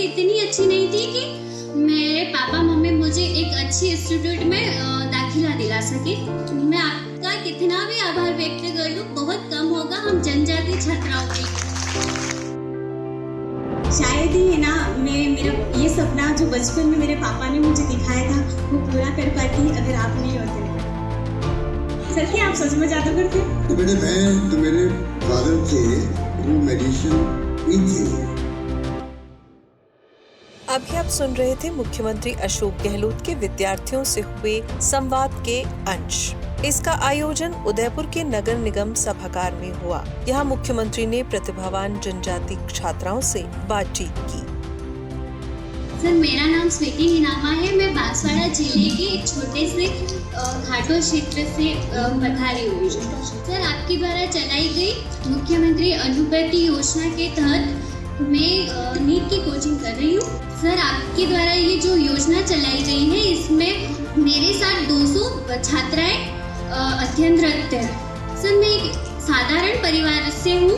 इतनी अच्छी नहीं थी कि मेरे पापा मम्मी मुझे एक अच्छी इंस्टीट्यूट में दाखिला दिला सके। मैं आपका कितना भी आभार व्यक्त कर लूं बहुत कम होगा हम जनजाति छात्राओं के। शायद ही है ना मेरा ये सपना जो बचपन में मेरे पापा ने मुझे दिखाया था वो पूरा कर पाती अगर आप नहीं होते। सर क्या आप सच में जादूगर थे? तो बेटे मैं तो मेरे फादर थे वो मेडिसिन ही थे। अभी आप सुन रहे थे मुख्यमंत्री अशोक गहलोत के विद्यार्थियों से हुए संवाद के अंश। इसका आयोजन उदयपुर के नगर निगम सभागार में हुआ। यहाँ मुख्यमंत्री ने प्रतिभावान जनजाति छात्राओं से बातचीत की। सर मेरा नाम स्वीटी हिनामा है। मैं बांसवाड़ा जिले के एक छोटे से घाटों क्षेत्र से बता रही हूँ। सर आपके द्वारा चलाई गई मुख्यमंत्री अनुगति योजना के तहत मैं नीट की कोचिंग कर रही हूँ। सर आपके द्वारा ये जो योजना चलाई गई है इसमें मेरे साथ 200 छात्राएं अध्ययनरत हैं। सर मैं एक साधारण परिवार से हूँ।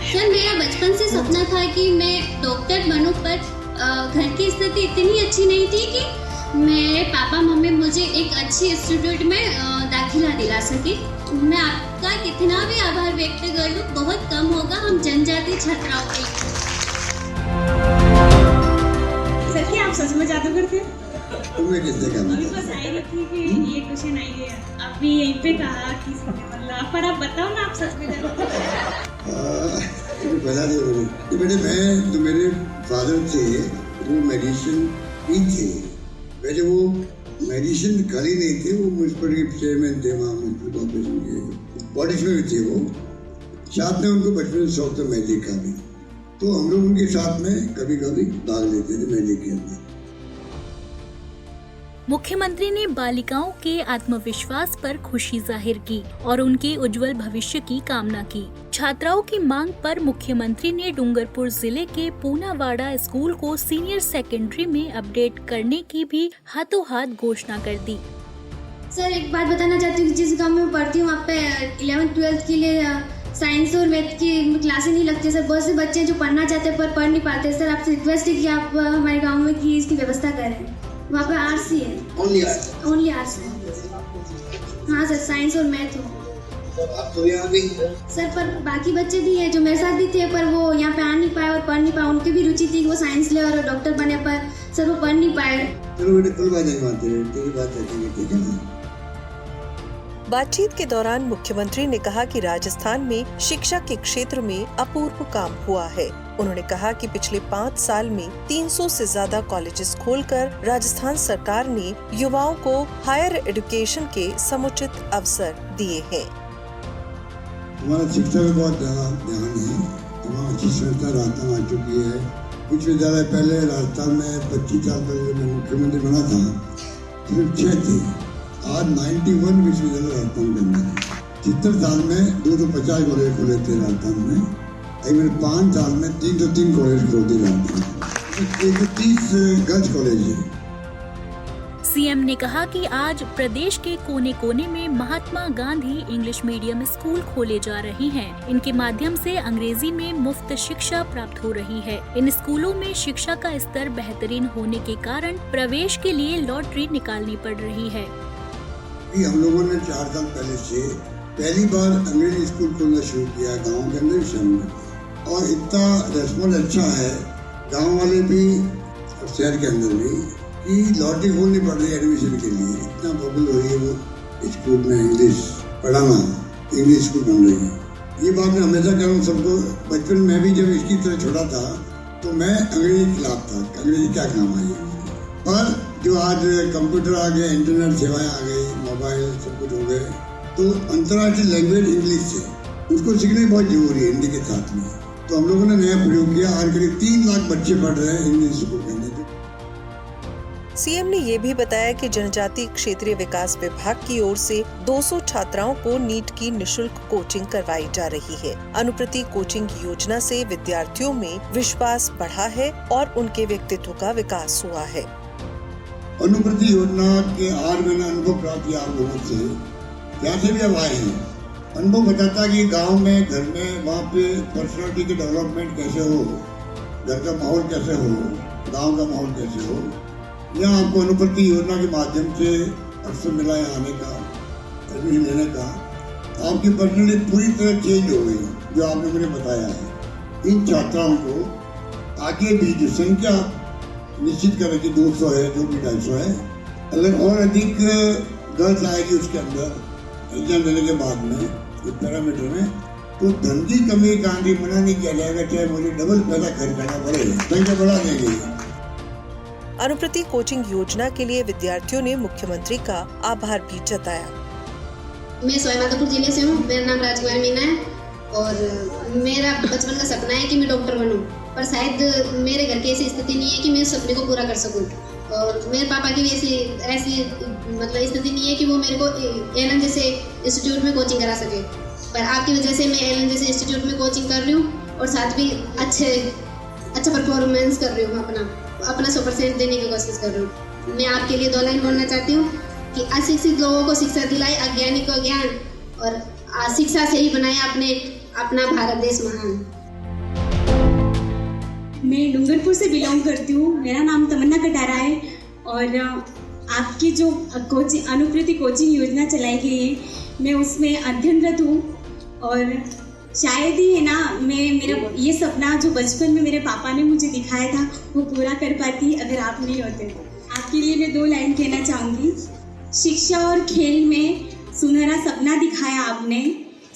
सर मेरा बचपन से सपना था कि मैं डॉक्टर बनूं, पर घर की स्थिति इतनी अच्छी नहीं थी कि मेरे पापा मम्मी मुझे एक अच्छी इंस्टीट्यूट में दाखिला दिला सके। मैं आपका कितना भी आभार व्यक्त कर लूं बहुत कम होगा हम जनजाति छात्राओं के। सर क्या आप सच में जादूगर थे? तुमने किसने कहा? मेरे पास आई रही थी कि ये क्वेश्चन आई है। आप भी यहीं पे कहा कि मतलब पर आप बताओ ना आप सच में जादूगर थे? बता दे तो बेटे मैं तो मेरे फादर थे वो मेडिसिन ही थे। वैसे वो मेडिसिन खाली नहीं थे, वो म्यूनसिपल के चेयरमैन थे, वहाँ म्यूनसिपल कॉर्पोरेशन के पॉलिटिक्स में भी थे वो। साथ में उनको बचपन से शौक था मैजिक का भी, तो हम लोग उनके साथ में कभी कभी भाग लेते थे मैजिक के अंदर। मुख्यमंत्री ने बालिकाओं के आत्मविश्वास पर खुशी जाहिर की और उनके उज्जवल भविष्य की कामना की। छात्राओं की मांग पर मुख्यमंत्री ने डूंगरपुर जिले के पूनावाड़ा स्कूल को सीनियर सेकेंडरी में अपडेट करने की भी हाथों हाथ घोषणा कर दी। सर एक बात बताना चाहती हूँ, जिस गाँव में पढ़ती हूँ वहाँ पे 11th-12th के लिए साइंस और मैथ की क्लासें नहीं लगती सर। बहुत से बच्चे जो पढ़ना चाहते हैं पर पढ़ नहीं पाते। सर आपसे रिक्वेस्ट है कि आप हमारे गाँव में की इसकी व्यवस्था करें। वहाँ पे आर्ट्स ही है, ओनली आर्ट्स है। हाँ सर साइंस और मैथ हो। आप तो यहाँ भी सर पर बाकी बच्चे भी हैं जो मेरे साथ भी थे पर वो यहाँ पे आ नहीं पाए और पढ़ नहीं पाए। उनकी भी रुचि थी कि वो साइंस ले और डॉक्टर बने, पर सर वो पढ़ नहीं पाए। चलो बेटे कुल बात नहीं मानते, तेरी बात रखेंगे, ठीक है ना? बातचीत के दौरान मुख्यमंत्री ने कहा कि राजस्थान में शिक्षा के क्षेत्र में अपूर्व काम हुआ है। उन्होंने कहा कि पिछले 5 साल में 300 से ज्यादा कॉलेजेस खोलकर राजस्थान सरकार ने युवाओं को हायर एजुकेशन के समुचित अवसर दिए हैं। हमारा शिक्षा में बहुत ध्यान है। तमाम अच्छी संस्था राजस्थान आ चुकी है। कुछ विद्यालय पहले राजस्थान में 25 साल पहले जब मैं मुख्यमंत्री बना था सिर्फ 6 थे। आज 91 विश्वविद्यालय राजस्थान के अंदर है। 70 साल में 250 कॉलेज खोले थे राजस्थान में। मैंने 5 साल में 303 कॉलेज खोल दिए राजस्थान। 130 गर्ल्स कॉलेज है। सीएम ने कहा कि आज प्रदेश के कोने कोने में Mahatma Gandhi English medium school खोले जा रहे हैं। इनके माध्यम से अंग्रेजी में मुफ्त शिक्षा प्राप्त हो रही है। इन स्कूलों में शिक्षा का स्तर बेहतरीन होने के कारण प्रवेश के लिए लॉटरी निकालनी पड़ रही है। हम लोगों ने 4 साल पहले से पहली बार अंग्रेजी स्कूल खोलना शुरू किया गाँव के अंदर शहर में, और इतना रेस्पॉन्स अच्छा है गाँव वाले भी और शहर के अंदर भी कि लॉटरी खोलनी पड़ रही है एडमिशन के लिए। इतना पॉपुलर हो रही है वो स्कूल में इंग्लिश पढ़ाना, इंग्लिश स्कूल बन रही है। ये बात मैं हमेशा कह रहा हूँ सबको। बचपन में भी जब इसकी तरह छोटा था तो मैं अंग्रेजी के खिलाफ था, अंग्रेजी क्या काम आई है। पर जो आज कंप्यूटर आ गए, इंटरनेट सेवाएं आ गई, मोबाइल सब कुछ हो गए, तो अंतर्राष्ट्रीय लैंग्वेज इंग्लिश है, उसको सीखने बहुत जरूरी है हिंदी के साथ में। तो हम लोगों ने नया प्रयोग किया। आज करीब 3 लाख बच्चे पढ़ रहे हैं इंग्लिश स्कूल के अंदर। सीएम ने ये भी बताया कि जनजाति क्षेत्रीय विकास विभाग की ओर से 200 छात्राओं को नीट की निशुल्क कोचिंग करवाई जा रही है। अनुप्रति कोचिंग योजना से विद्यार्थियों में विश्वास बढ़ा है और उनके व्यक्तित्व का विकास हुआ है। अनुप्रति योजना के 8 महीने अनुभव प्राप्त किया आप लोगों से, यहाँ से भी अब आए हैं। अनुभव बताता कि गांव में, घर में, वहाँ पे पर्सनालिटी के डेवलपमेंट कैसे हो, घर का माहौल कैसे हो, गांव का माहौल कैसे हो। यहाँ आपको अनुप्रति योजना के माध्यम से अवसर मिला है आने का, एडमिशन लेने का। आपकी पर्सनैलिटी पूरी तरह चेंज हो गई जो आपने मुझे बताया है। इन छात्राओं को आगे भी जो संख्या निश्चित करें कि 200 है, जो भी 250 है, अगर और अधिक गर्ल्स आएगी उसके अंदर एग्जाम देने के बाद में इस पैरामीटर में, तो धन की कमी का भी मना नहीं किया जाएगा, चाहे मुझे डबल पैसा खर्च करना पड़े, संख्या बढ़ा देंगे। अनुप्रति कोचिंग योजना के लिए विद्यार्थियों ने मुख्यमंत्री का आभार भी जताया। मैं सवाईमाधोपुर जिले से हूँ। मेरा नाम राजकुमारी मीना है और मेरा बचपन का सपना है कि मैं डॉक्टर बनूं, पर शायद मेरे घर की ऐसी स्थिति नहीं है कि मैं उस सपने को पूरा कर सकूं। और मेरे पापा की भी ऐसी मतलब स्थिति नहीं है कि वो मेरे को एलन जैसे इंस्टीट्यूट में कोचिंग करा सके। पर आपकी वजह से मैं एलन जैसे इंस्टीट्यूट में कोचिंग कर रही हूँ और साथ भी अच्छा परफॉर्मेंस कर रही हूँ, अपना 100% देने की कोशिश कर रही हूँ। मैं आपके लिए 2 लाइन बोलना चाहती हूँ कि अशिक्षित लोगों को शिक्षा दिलाए, अज्ञानी को ज्ञान, और शिक्षा से ही बनाए अपना भारत देश महान। मैं डूंगरपुर से बिलोंग करती हूँ। मेरा नाम तमन्ना कटारा है और आपकी जो अनुप्रति कोचिंग योजना चलाई गई है, मैं उसमें अध्ययनरत हूँ और शायद ही है ना मैं मेरा ये सपना जो बचपन में मेरे पापा ने मुझे दिखाया था वो पूरा कर पाती अगर आप नहीं होते। आपके लिए मैं 2 लाइन कहना चाहूँगी। शिक्षा और खेल में सुनहरा सपना दिखाया आपने,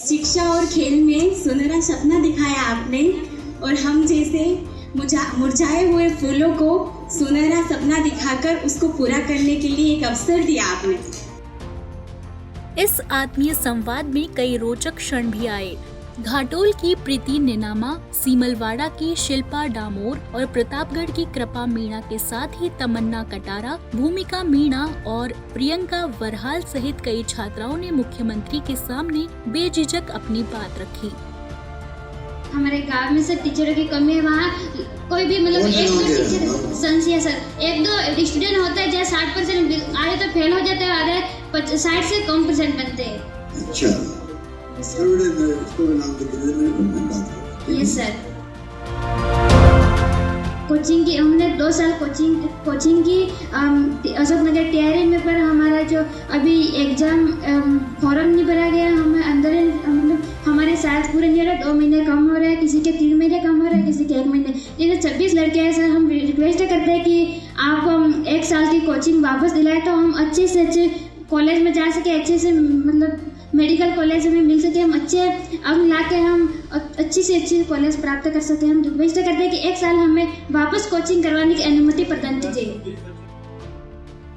शिक्षा और खेल में सुनहरा सपना दिखाया आपने, और हम जैसे मुरझाए हुए फूलों को सुनहरा सपना दिखाकर उसको पूरा करने के लिए एक अवसर दिया आपने। इस आत्मीय संवाद में कई रोचक क्षण भी आए। घाटोल की प्रीति निनामा, सीमलवाड़ा की शिल्पा डामोर और प्रतापगढ़ की कृपा मीणा के साथ ही तमन्ना कटारा, भूमिका मीणा और प्रियंका वरहाल सहित कई छात्राओं ने मुख्यमंत्री के सामने बेझिझक अपनी बात रखी। हमारे गांव में सर टीचरों की कमी है। वहाँ कोई भी मतलब 1-2 टीचर संशय सर 1-2 स्टूडेंट होता है जहाँ 60% आधे तो फेल हो जाते हैं, आधे 60 से कम % बनते हैं। अच्छा, इसको नाम दे यस सर। कोचिंग की हमने 2 साल कोचिंग की अशोकनगर टीआरए में, पर हमारा जो अभी एग्जाम फॉर्म नहीं भरा गया, हमें अंदर मतलब हमारे साथ पूरे नहीं हो रहा, 2 महीने कम हो रहा है, किसी के 3 महीने कम हो रहा है, किसी के 1 महीने। जैसे 26 लड़के हैं सर, हम रिक्वेस्ट करते हैं कि आप हम 1 साल की कोचिंग वापस दिलाएं तो हम अच्छे से अच्छे कॉलेज में जा सके, अच्छे से मतलब मेडिकल कॉलेज में मिल सके, हम अच्छे अंक ला के हम अच्छी से अच्छी कॉलेज प्राप्त कर सके। हम रिक्वेस्ट करते हैं कि 1 साल हमें वापस कोचिंग करवाने की अनुमति प्रदान कीजिए।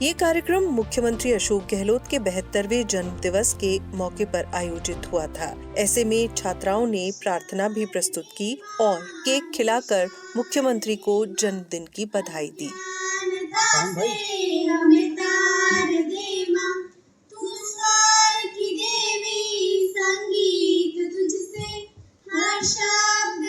ये कार्यक्रम मुख्यमंत्री अशोक गहलोत के 72वें जन्म दिवस के मौके पर आयोजित हुआ था। ऐसे में छात्राओं ने प्रार्थना भी प्रस्तुत की और केक खिलाकर मुख्यमंत्री को जन्मदिन की बधाई दी। संगीत तुझसे हर शब्द